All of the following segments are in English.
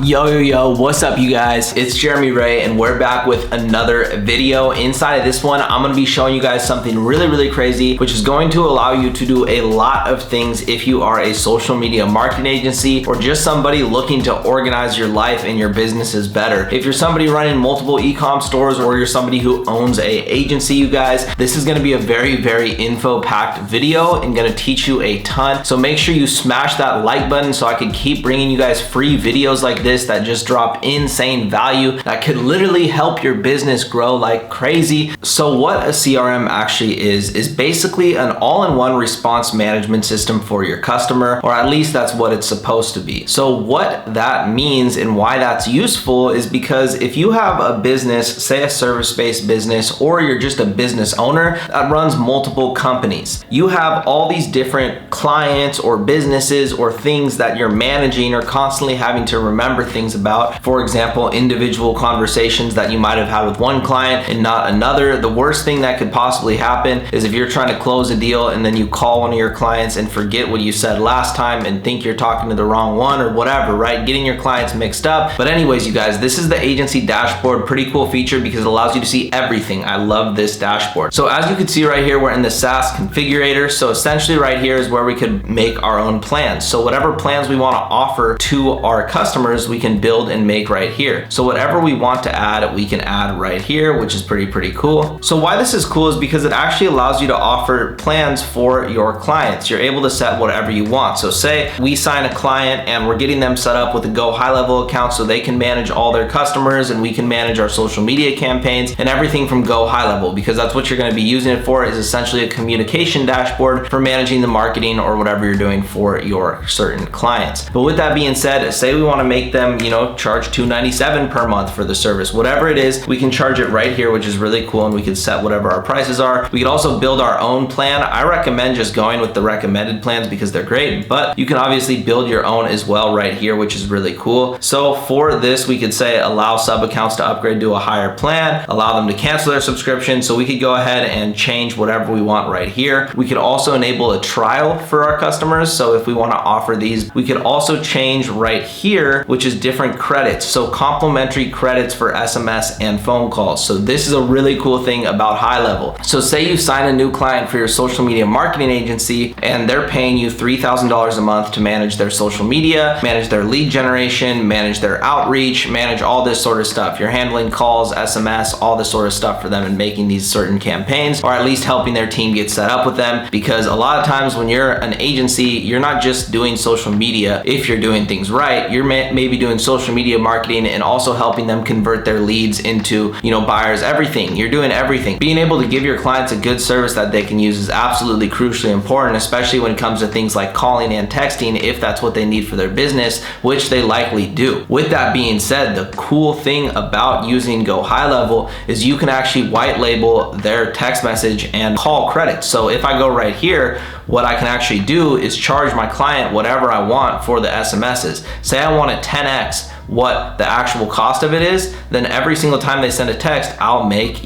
Yo, what's up you guys? It's Jeremy Ray and we're back with another video. Inside of this one, I'm gonna be showing you guys something really crazy, which is going to allow you to do a lot of things if you are a social media marketing agency or just somebody looking to organize your life and your businesses better. If you're somebody running multiple e-com stores or you're somebody who owns a agency, you guys, this is gonna be a very info-packed video and gonna teach you a ton. So make sure you smash that like button so I can keep bringing you guys free videos like this that just drop insane value that could literally help your business grow like crazy. So what a CRM actually is basically an all-in-one response management system for your customer, or at least that's what it's supposed to be. So what that means and why that's useful is because if you have a business, say a service-based business, or you're just a business owner that runs multiple companies, you have all these different clients or businesses or things that you're managing or constantly having to remember things about. For example, individual conversations that you might have had with one client and not another. The worst thing that could possibly happen is if you're trying to close a deal and then you call one of your clients and forget what you said last time and think you're talking to the wrong one or whatever, right? Getting your clients mixed up. But anyways, you guys, this is the agency dashboard. Pretty cool feature because it allows you to see everything. I love this dashboard. So as you can see right here, we're in the SaaS configurator. So essentially right here is where we could make our own plans. So whatever plans we want to offer to our customers, we can build and make right here. So whatever we want to add, we can add right here, which is pretty cool. So why this is cool is because it actually allows you to offer plans for your clients. You're able to set whatever you want. So say we sign a client and we're getting them set up with a GoHighLevel account so they can manage all their customers and we can manage our social media campaigns and everything from GoHighLevel, because that's what you're going to be using it for, is essentially a communication dashboard for managing the marketing or whatever you're doing for your certain clients. But with that being said, say we want to make them, charge $297 per month for the service. Whatever it is, we can charge it right here, which is really cool, and we can set whatever our prices are. We could also build our own plan. I recommend just going with the recommended plans because they're great, but you can obviously build your own as well right here, which is really cool. So for this, we could say allow sub accounts to upgrade to a higher plan, allow them to cancel their subscription. So we could go ahead and change whatever we want right here. We could also enable a trial for our customers. So if we want to offer these, we could also change right here, which is different credits. So complimentary credits for SMS and phone calls. So this is a really cool thing about highlevel. So say you sign a new client for your social media marketing agency and they're paying you $3,000 a month to manage their social media, manage their lead generation, manage their outreach, manage all this sort of stuff. You're handling calls, SMS, all this sort of stuff for them and making these certain campaigns, or at least helping their team get set up with them. Because a lot of times when you're an agency, you're not just doing social media. If you're doing things right, you're maybe doing social media marketing and also helping them convert their leads into, buyers, everything. You're doing everything. Being able to give your clients a good service that they can use is absolutely crucially important, especially when it comes to things like calling and texting, if that's what they need for their business, which they likely do. With that being said, the cool thing about using GoHighLevel is you can actually white label their text message and call credits. So if I go right here, what I can actually do is charge my client whatever I want for the SMSs. Say I want a 10x what the actual cost of it is, then every single time they send a text, I'll make,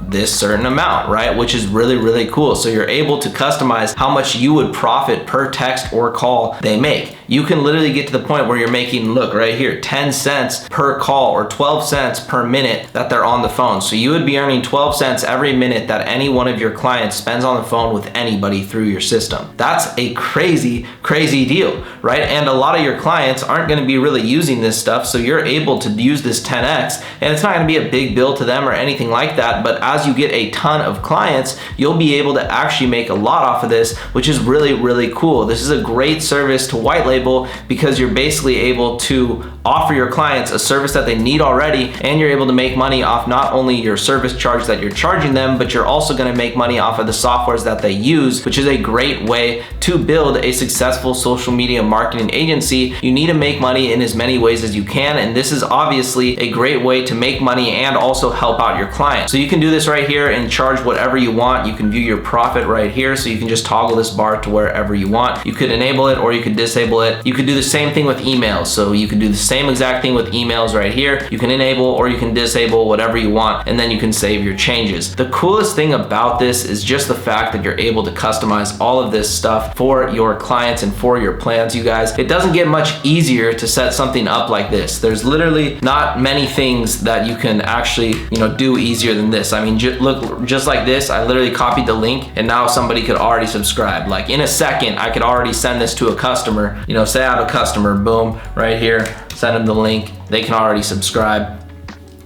this certain amount, right? Which is really cool. So you're able to customize how much you would profit per text or call they make. You can literally get to the point where you're making, look right here, 10 cents per call or 12 cents per minute that they're on the phone. So you would be earning 12 cents every minute that any one of your clients spends on the phone with anybody through your system. That's a crazy deal, right? And a lot of your clients aren't going to be really using this stuff. So you're able to use this 10x and it's not going to be a big bill to them or anything like that. But as you get a ton of clients, you'll be able to actually make a lot off of this, which is really cool. This is a great service to white label because you're basically able to offer your clients a service that they need already, and you're able to make money off not only your service charge that you're charging them, but you're also going to make money off of the softwares that they use, which is a great way to build a successful social media marketing agency. You need to make money in as many ways as you can, and this is obviously a great way to make money and also help out your clients. So you can do this right here and charge whatever you want. You can view your profit right here, so you can just toggle this bar to wherever you want. You could enable it or you could disable it. You could do the same thing with emails, so you could do the same same exact thing with emails right here. You can enable or you can disable whatever you want, and then you can save your changes. The coolest thing about this is just the fact that you're able to customize all of this stuff for your clients and for your plans, you guys. It doesn't get much easier to set something up like this. There's literally not many things that you can actually, do easier than this. I mean, look, just like this, I literally copied the link and now somebody could already subscribe. Like in a second, I could already send this to a customer. Say I have a customer, boom, right here, send them the link. They can already subscribe.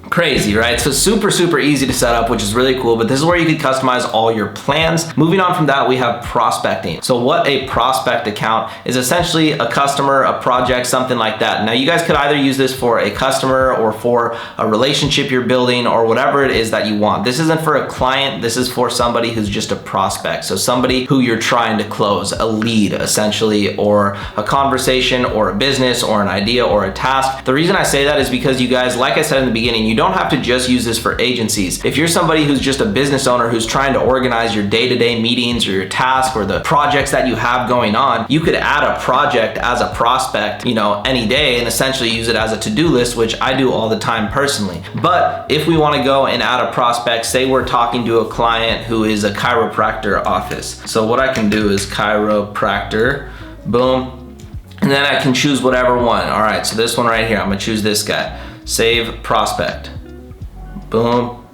Crazy, right? So super easy to set up, which is really cool, but this is where you can customize all your plans. Moving on from that, we have prospecting. So what a prospect account is essentially a customer, a project, something like that. Now you guys could either use this for a customer or for a relationship you're building or whatever it is that you want. This isn't for a client, this is for somebody who's just a prospect. So somebody who you're trying to close, a lead essentially, or a conversation or a business or an idea or a task. The reason I say that is because you guys, like I said in the beginning, you don't have to just use this for agencies. If you're somebody who's just a business owner who's trying to organize your day-to-day meetings or your task or the projects that you have going on, you could add a project as a prospect, any day, and essentially use it as a to-do list, which I do all the time personally. But if we want to go and add a prospect, say we're talking to a client who is a chiropractor office. So what I can do is chiropractor, boom, and then I can choose whatever one. All right, so this one right here, I'm gonna choose this guy. Save prospect, boom.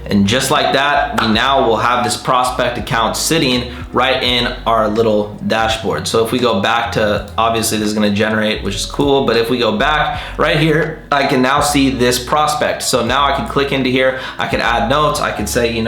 And just like that, we now will have this prospect account sitting right in our little dashboard. So if we go back to, obviously this is gonna generate, which is cool, but if we go back right here, I can now see this prospect. So now I can click into here, I can add notes, I can say,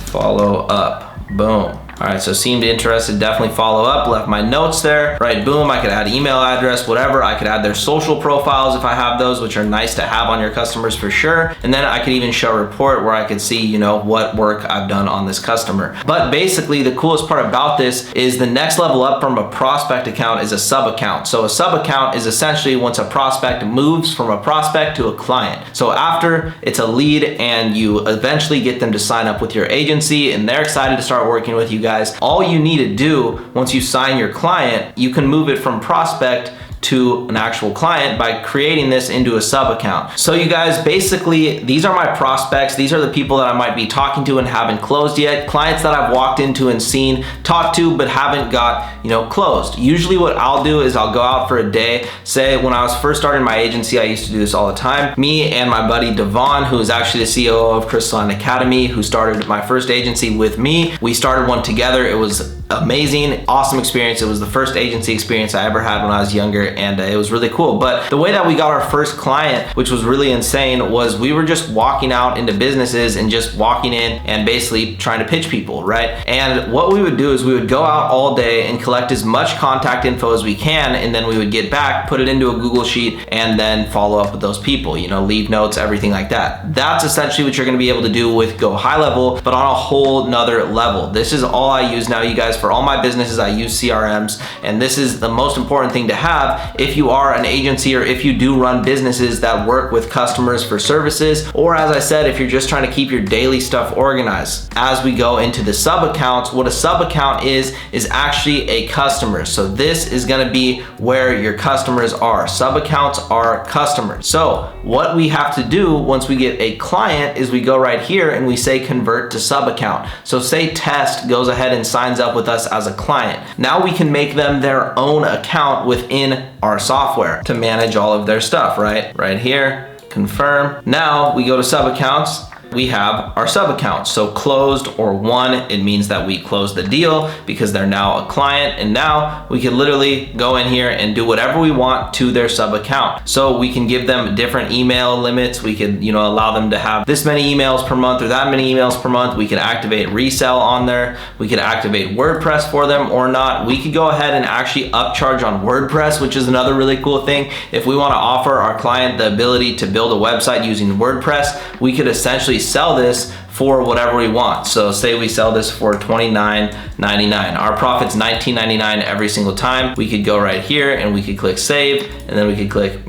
follow up, boom. All right, so seemed interested, definitely follow up, left my notes there, right, boom, I could add email address, whatever, I could add their social profiles if I have those, which are nice to have on your customers for sure, and then I could even show a report where I could see, what work I've done on this customer. But basically, the coolest part about this is the next level up from a prospect account is a sub account. So a sub account is essentially once a prospect moves from a prospect to a client. So after it's a lead and you eventually get them to sign up with your agency and they're excited to start working with you guys, all you need to do once you sign your client, you can move it from prospect to an actual client by creating this into a sub account. So you guys, basically, these are my prospects. These are the people that I might be talking to and haven't closed yet. Clients that I've walked into and seen, talked to, but haven't got, closed. Usually what I'll do is I'll go out for a day. Say when I was first starting my agency, I used to do this all the time. Me and my buddy Devon, who is actually the CEO of Crystalline Academy, who started my first agency with me. We started one together. It was amazing, awesome experience. It was the first agency experience I ever had when I was younger, and it was really cool. But the way that we got our first client, which was really insane, was we were just walking out into businesses and just walking in and basically trying to pitch people, right? And what we would do is we would go out all day and collect as much contact info as we can, and then we would get back, put it into a Google Sheet, and then follow up with those people, leave notes, everything like that. That's essentially what you're gonna be able to do with GoHighLevel, but on a whole nother level. This is all I use now, you guys. For all my businesses, I use CRMs, and this is the most important thing to have if you are an agency or if you do run businesses that work with customers for services, or as I said, if you're just trying to keep your daily stuff organized. As we go into the sub accounts, what a sub account is actually a customer. So this is gonna be where your customers are. Sub accounts are customers. So what we have to do once we get a client is we go right here and we say convert to sub account. So say Test goes ahead and signs up with us as a client. Now we can make them their own account within our software to manage all of their stuff, right? Right here, confirm. Now we go to sub accounts. We have our sub accounts. So closed or won, it means that we closed the deal because they're now a client, and now we can literally go in here and do whatever we want to their sub account. So we can give them different email limits. We could, allow them to have this many emails per month or that many emails per month. We could activate resell on there. We could activate WordPress for them or not. We could go ahead and actually upcharge on WordPress, which is another really cool thing. If we want to offer our client the ability to build a website using WordPress, we could essentially sell this for whatever we want. So say we sell this for $29.99. Our profit's $19.99 every single time. We could go right here and we could click save, and then we could click,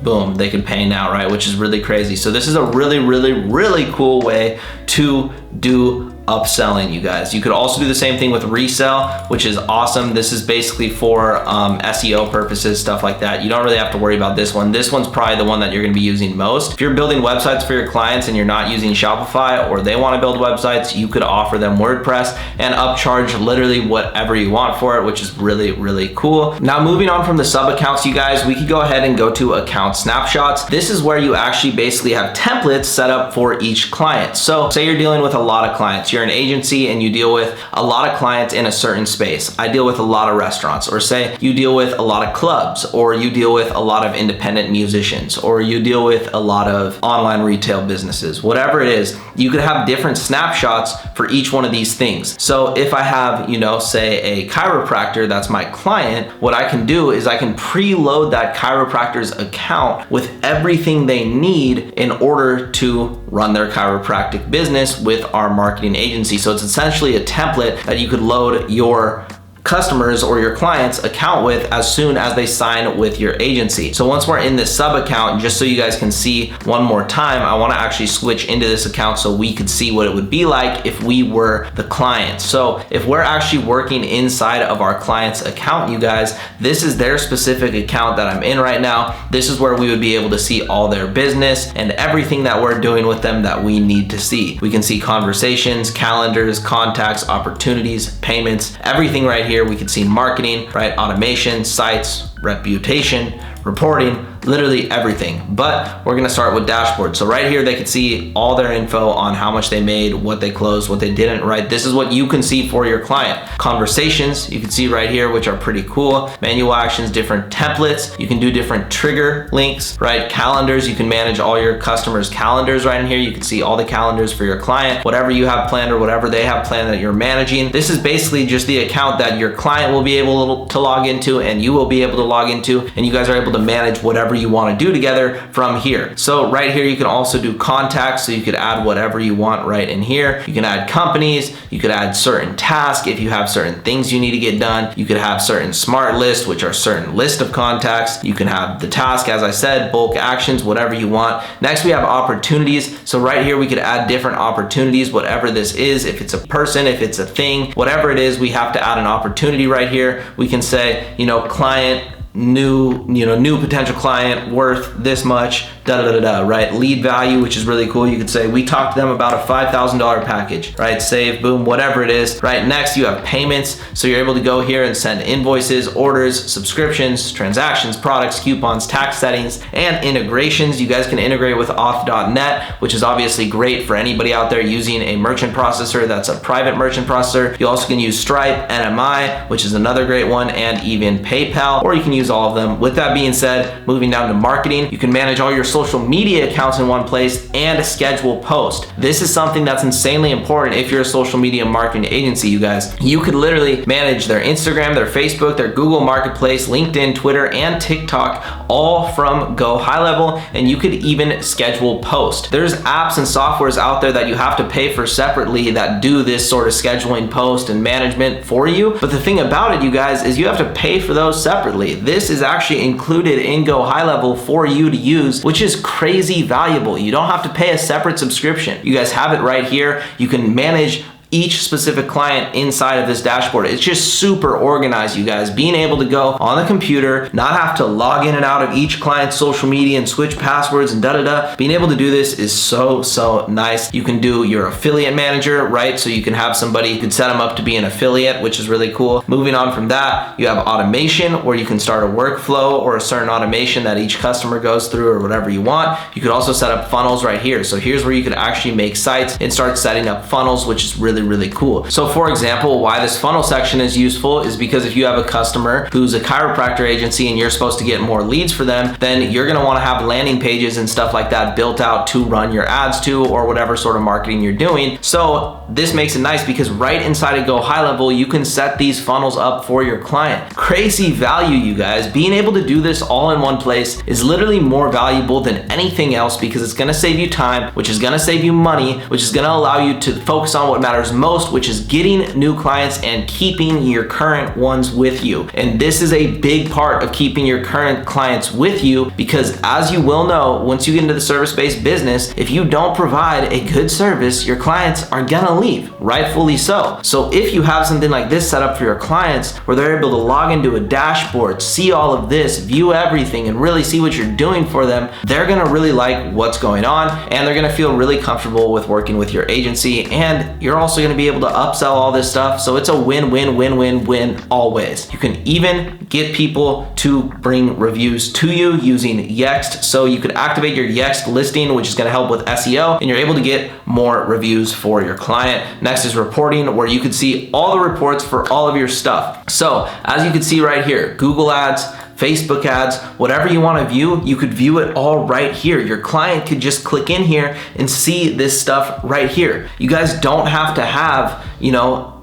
boom, they could pay now, right? Which is really crazy. So this is a really, really, really cool way to do upselling, you guys. You could also do the same thing with resell, which is awesome. This is basically for SEO purposes, stuff like that. You don't really have to worry about this one. This one's probably the one that you're gonna be using most. If you're building websites for your clients and you're not using Shopify, or they wanna build websites, you could offer them WordPress and upcharge literally whatever you want for it, which is really, really cool. Now, moving on from the sub accounts, you guys, we could go ahead and go to account snapshots. This is where you actually basically have templates set up for each client. So say you're dealing with a lot of clients. You're an agency and you deal with a lot of clients in a certain space. I deal with a lot of restaurants, or say you deal with a lot of clubs, or you deal with a lot of independent musicians, or you deal with a lot of online retail businesses. Whatever it is, you could have different snapshots for each one of these things. So if I have, you know, say a chiropractor that's my client, what I can do is I can preload that chiropractor's account with everything they need in order to run their chiropractic business with our marketing agency. So it's essentially a template that you could load your customers or your client's account with as soon as they sign with your agency. So once we're in this sub account, just so you guys can see one more time, I wanna actually switch into this account so we could see what it would be like if we were the client. So if we're actually working inside of our client's account, you guys, this is their specific account that I'm in right now. This is where we would be able to see all their business and everything that we're doing with them that we need to see. We can see conversations, calendars, contacts, opportunities, payments, everything right here. We can see marketing, right? Automation, sites, reputation, reporting, literally everything. But we're gonna start with dashboard. So right here, they can see all their info on how much they made, what they closed, what they didn't, right? This is what you can see for your client. Conversations, you can see right here, which are pretty cool. Manual actions, different templates. You can do different trigger links, right? Calendars, you can manage all your customers' calendars right in here. You can see all the calendars for your client, whatever you have planned or whatever they have planned that you're managing. This is basically just the account that your client will be able to log into and you will be able to log into, and you guys are able to manage whatever you want to do together from here. So right here, you can also do contacts. So you could add whatever you want right in here. You can add companies, you could add certain tasks if you have certain things you need to get done. You could have certain smart lists, which are certain list of contacts. You can have the task, as I said, bulk actions, whatever you want. Next, we have opportunities. So right here, we could add different opportunities, whatever this is. If it's a person, if it's a thing, whatever it is, we have to add an opportunity right here. We can say, you know, client, new potential client worth this much, right? Lead value, which is really cool. You could say, we talked to them about a $5,000 package, right? Save, boom, whatever it is, right? Next, you have payments. So you're able to go here and send invoices, orders, subscriptions, transactions, products, coupons, tax settings, and integrations. You guys can integrate with auth.net, which is obviously great for anybody out there using a merchant processor that's a private merchant processor. You also can use Stripe, NMI, which is another great one, and even PayPal, or you can use all of them. With that being said, moving down to marketing, you can manage all your social media accounts in one place and schedule posts. This is something that's insanely important if you're a social media marketing agency, you guys. You could literally manage their Instagram, their Facebook, their Google Marketplace, LinkedIn, Twitter, and TikTok, all from GoHighLevel, and you could even schedule posts. There's apps and softwares out there that you have to pay for separately that do this sort of scheduling, post, and management for you. But the thing about it, you guys, is you have to pay for those separately. This is actually included in GoHighLevel for you to use, which is crazy valuable. You don't have to pay a separate subscription. You guys have it right here. You can manage each specific client inside of this dashboard. It's just super organized, you guys. Being able to go on the computer, not have to log in and out of each client's social media and switch passwords and Being able to do this is so nice. You can do your affiliate manager, right? So you can have somebody, you can set them up to be an affiliate, which is really cool. Moving on from that, you have automation where you can start a workflow or a certain automation that each customer goes through or whatever you want. You could also set up funnels right here. So here's where you could actually make sites and start setting up funnels, which is really cool. So for example, why this funnel section is useful is because if you have a customer who's a chiropractor agency and you're supposed to get more leads for them, then you're gonna wanna have landing pages and stuff like that built out to run your ads to or whatever sort of marketing you're doing. So this makes it nice because right inside of GoHighLevel, you can set these funnels up for your client. Crazy value, you guys. Being able to do this all in one place is literally more valuable than anything else because it's gonna save you time, which is gonna save you money, which is gonna allow you to focus on what matters matters most, which is getting new clients and keeping your current ones with you. And this is a big part of keeping your current clients with you, because as you will know, once you get into the service-based business, if you don't provide a good service, your clients are gonna leave, rightfully so. So if you have something like this set up for your clients, where they're able to log into a dashboard, see all of this, view everything, and really see what you're doing for them, they're gonna really like what's going on, and they're gonna feel really comfortable with working with your agency, and you're also gonna be able to upsell all this stuff. So it's a win-win-win-win-win always. You can even get people to bring reviews to you using Yext. So you could activate your Yext listing, which is gonna help with SEO, and you're able to get more reviews for your client. Next is reporting, where you could see all the reports for all of your stuff. So as you can see right here, Google ads, Facebook ads, whatever you want to view, you could view it all right here. Your client could just click in here and see this stuff right here. You guys don't have to have,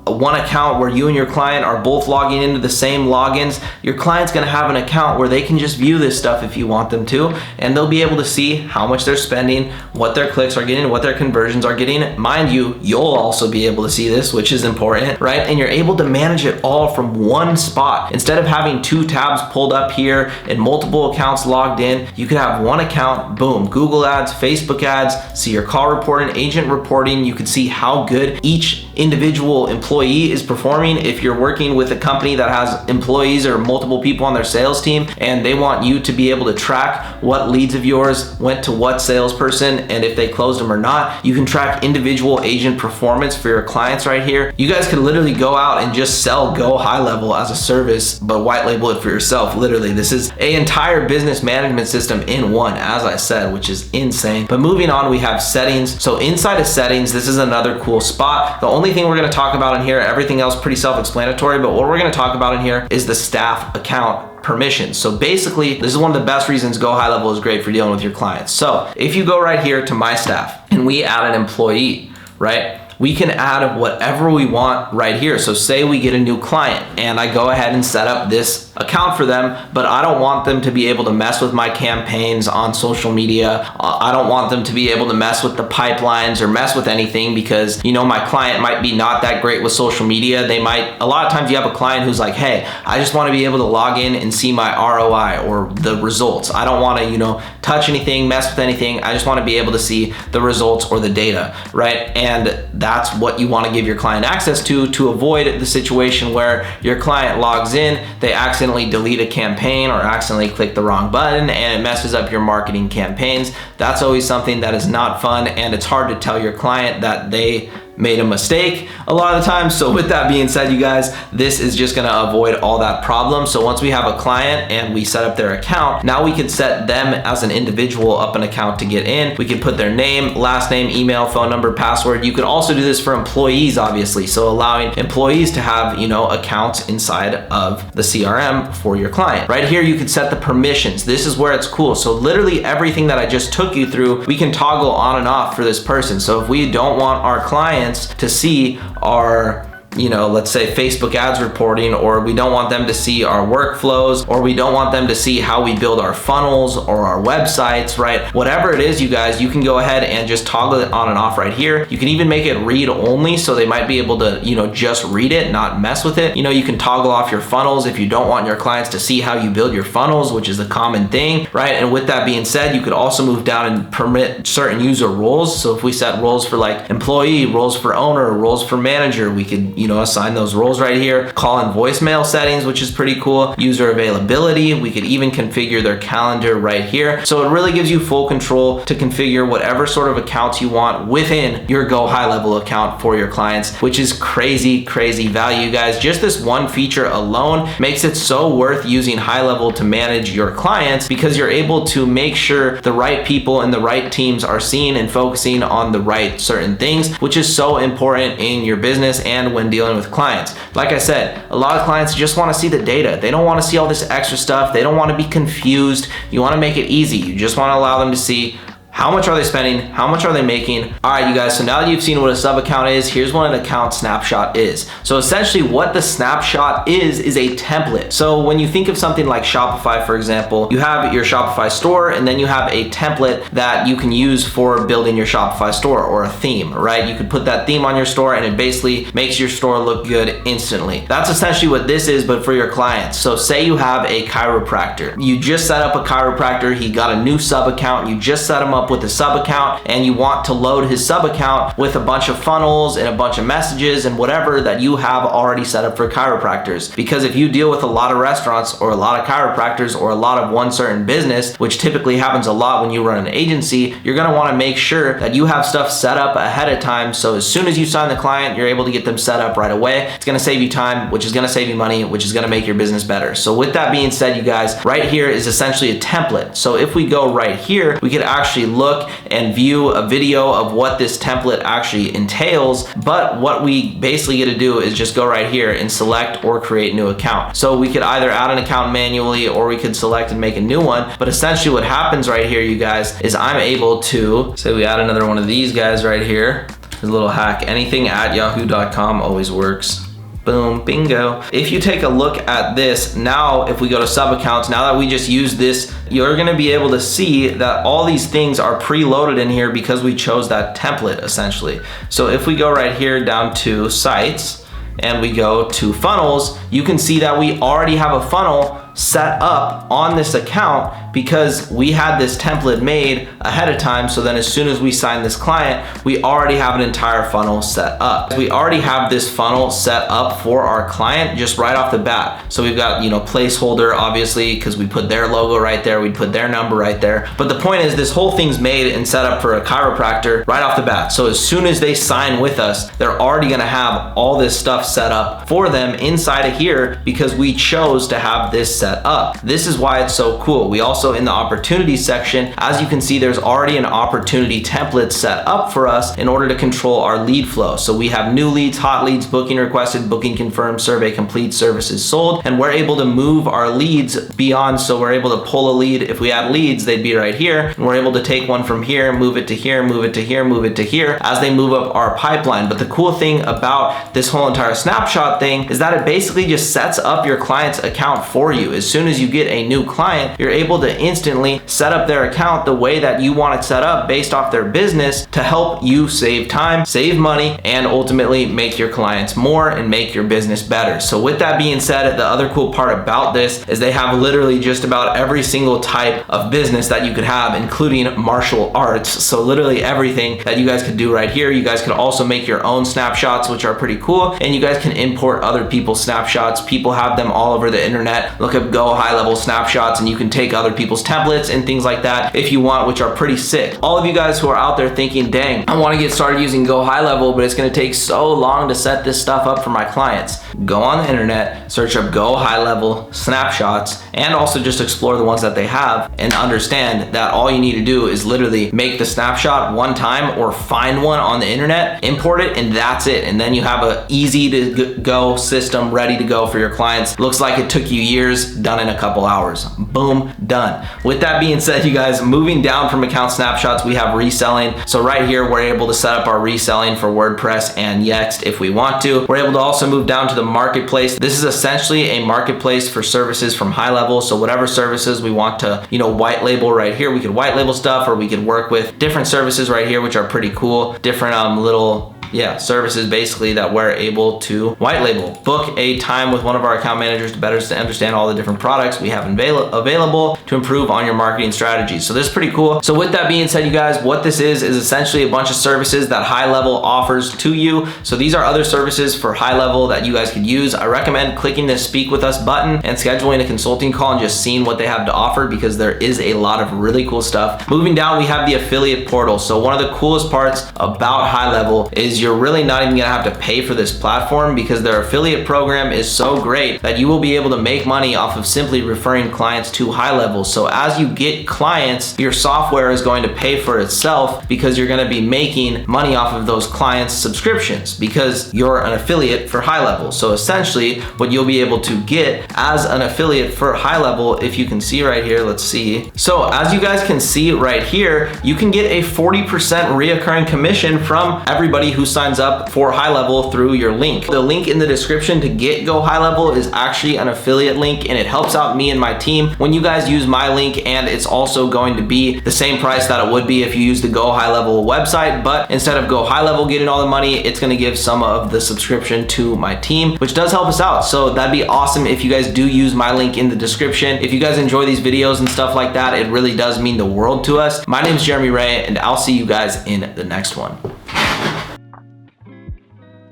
one account where you and your client are both logging into the same logins. Your client's gonna have an account where they can just view this stuff if you want them to, and they'll be able to see how much they're spending, what their clicks are getting, what their conversions are getting. Mind you, you'll also be able to see this, which is important, right? And you're able to manage it all from one spot. Instead of having two tabs pulled up here and multiple accounts logged in, you could have one account, boom, Google ads, Facebook ads, see your call reporting, agent reporting. You can see how good each individual employee is performing. If you're working with a company that has employees or multiple people on their sales team, and they want you to be able to track what leads of yours went to what salesperson and if they closed them or not, you can track individual agent performance for your clients right here. You guys could literally go out and just sell GoHighLevel as a service, but white label it for yourself. Literally, this is an entire business management system in one, as I said, which is insane. But moving on, we have settings. So inside of settings, this is another cool spot. The only thing we're going to talk about in here, everything else pretty self-explanatory, but what we're going to talk about in here is the staff account permissions. So basically, this is one of the best reasons GoHighLevel is great for dealing with your clients. So if you go right here to my staff and we add an employee, right? We can add whatever we want right here. So say we get a new client and I go ahead and set up this account for them, but I don't want them to be able to mess with my campaigns on social media. I don't want them to be able to mess with the pipelines or mess with anything, because my client might be not that great with social media. A lot of times you have a client who's like, hey, I just want to be able to log in and see my ROI or the results. I don't want to, touch anything, mess with anything. I just want to be able to see the results or the data, right? And that's what you want to give your client access to avoid the situation where your client logs in, they accidentally delete a campaign or accidentally click the wrong button and it messes up your marketing campaigns. That's always something that is not fun, and it's hard to tell your client that they made a mistake a lot of the time. So with that being said, you guys, this is just gonna avoid all that problem. So once we have a client and we set up their account, now we can set them as an individual up an account to get in. We can put their name, last name, email, phone number, password. You can also do this for employees, obviously. So allowing employees to have, accounts inside of the CRM for your client. Right here, you can set the permissions. This is where it's cool. So literally everything that I just took you through, we can toggle on and off for this person. So if we don't want our clients to see our let's say Facebook ads reporting, or we don't want them to see our workflows, or we don't want them to see how we build our funnels or our websites, right? Whatever it is, you guys, you can go ahead and just toggle it on and off right here. You can even make it read only, so they might be able to, just read it, not mess with it. You can toggle off your funnels if you don't want your clients to see how you build your funnels, which is a common thing, right? And with that being said, you could also move down and permit certain user roles. So if we set roles for like employee, roles for owner, roles for manager, we could, assign those roles right here. Call and voicemail settings, which is pretty cool. User availability, we could even configure their calendar right here. So it really gives you full control to configure whatever sort of accounts you want within your GoHighLevel account for your clients, which is crazy value, guys. Just this one feature alone makes it so worth using HighLevel to manage your clients, because you're able to make sure the right people and the right teams are seeing and focusing on the right certain things, which is so important in your business and when dealing with clients. Like I said, a lot of clients just want to see the data. They don't want to see all this extra stuff. They don't want to be confused. You want to make it easy. You just want to allow them to see how much are they spending, how much are they making. All right, you guys, so now that you've seen what a sub account is, here's what an account snapshot is. So essentially what the snapshot is a template. So when you think of something like Shopify, for example, you have your Shopify store, and then you have a template that you can use for building your Shopify store, or a theme, right? You could put that theme on your store and it basically makes your store look good instantly. That's essentially what this is, but for your clients. So say you have a chiropractor. You just set up a chiropractor, he got a new sub account, you just set him up with a sub account, and you want to load his sub account with a bunch of funnels and a bunch of messages and whatever that you have already set up for chiropractors. Because if you deal with a lot of restaurants or a lot of chiropractors or a lot of one certain business, which typically happens a lot when you run an agency, you're gonna wanna make sure that you have stuff set up ahead of time. So as soon as you sign the client, you're able to get them set up right away. It's gonna save you time, which is gonna save you money, which is gonna make your business better. So with that being said, you guys, right here is essentially a template. So if we go right here, we could actually look and view a video of what this template actually entails. But what we basically get to do is just go right here and select or create new account. So we could either add an account manually, or we could select and make a new one. But essentially what happens right here, you guys, is I'm able to, say we add another one of these guys right here. A little hack, anything at yahoo.com always works. Boom, bingo. If you take a look at this, now if we go to sub accounts, now that we just use this, you're gonna be able to see that all these things are preloaded in here because we chose that template essentially. So if we go right here down to sites and we go to funnels, you can see that we already have a funnel set up on this account because we had this template made ahead of time. So then as soon as we sign this client, we already have an entire funnel set up. We already have this funnel set up for our client just right off the bat. So we've got, you know, placeholder, obviously, because we put their logo right there, we put their number right there. But the point is, this whole thing's made and set up for a chiropractor right off the bat. So as soon as they sign with us, they're already gonna have all this stuff set up for them inside of here because we chose to have this set up. This is why it's so cool. We also, in the opportunity section, as you can see, there's already an opportunity template set up for us in order to control our lead flow. So we have new leads, hot leads, booking requested, booking confirmed, survey complete, services sold, and we're able to move our leads beyond. So we're able to pull a lead. If we add leads, they'd be right here, and we're able to take one from here, move it to here, move it to here, move it to here as they move up our pipeline. But the cool thing about this whole entire snapshot thing is that it basically just sets up your client's account for you. As soon as you get a new client, you're able to instantly set up their account the way that you want it set up based off their business to help you save time, save money, and ultimately make your clients more and make your business better. So with that being said, the other cool part about this is they have literally just about every single type of business that you could have, including martial arts. So literally everything that you guys could do right here. You guys could also make your own snapshots, which are pretty cool, and you guys can import other people's snapshots. People have them all over the internet. Look up GoHighLevel snapshots and you can take other people's templates and things like that if you want, which are pretty sick. All of you guys who are out there thinking, dang, I want to get started using GoHighLevel, but it's going to take so long to set this stuff up for my clients. Go on the internet, search up GoHighLevel snapshots, and also just explore the ones that they have and understand that all you need to do is literally make the snapshot one time or find one on the internet, import it, and that's it. And then you have a easy to go system ready to go for your clients. Looks like it took you years, done in a couple hours. Boom, done. With that being said, you guys, moving down from account snapshots, we have reselling. So right here, we're able to set up our reselling for WordPress and Yext if we want to. We're able to also move down to the marketplace. This is essentially a marketplace for services from highlevel. So whatever services we want to, you know, white label right here, we could white label stuff, or we could work with different services right here, which are pretty cool. Different little services basically that we're able to white label. Book a time with one of our account managers to better understand all the different products we have available to improve on your marketing strategies. So this is pretty cool. So with that being said, you guys, what this is essentially a bunch of services that highlevel offers to you. So these are other services for highlevel that you guys could use. I recommend clicking the speak with us button and scheduling a consulting call and just seeing what they have to offer, because there is a lot of really cool stuff. Moving down, we have the affiliate portal. So one of the coolest parts about highlevel is is you're really not even gonna have to pay for this platform because their affiliate program is so great that you will be able to make money off of simply referring clients to HighLevel. So as you get clients, your software is going to pay for itself because you're gonna be making money off of those clients' subscriptions because you're an affiliate for HighLevel. So essentially what you'll be able to get as an affiliate for HighLevel, if you can see right here, let's see. So as you guys can see right here, you can get a 40% reoccurring commission from everybody who signs up for HighLevel through your link. The link in the description to get GoHighLevel is actually an affiliate link, and it helps out me and my team when you guys use my link, and it's also going to be the same price that it would be if you use the GoHighLevel website, but instead of GoHighLevel getting all the money, it's gonna give some of the subscription to my team, which does help us out. So that'd be awesome if you guys do use my link in the description. If you guys enjoy these videos and stuff like that, it really does mean the world to us. My name is Jeremy Ray, and I'll see you guys in the next one.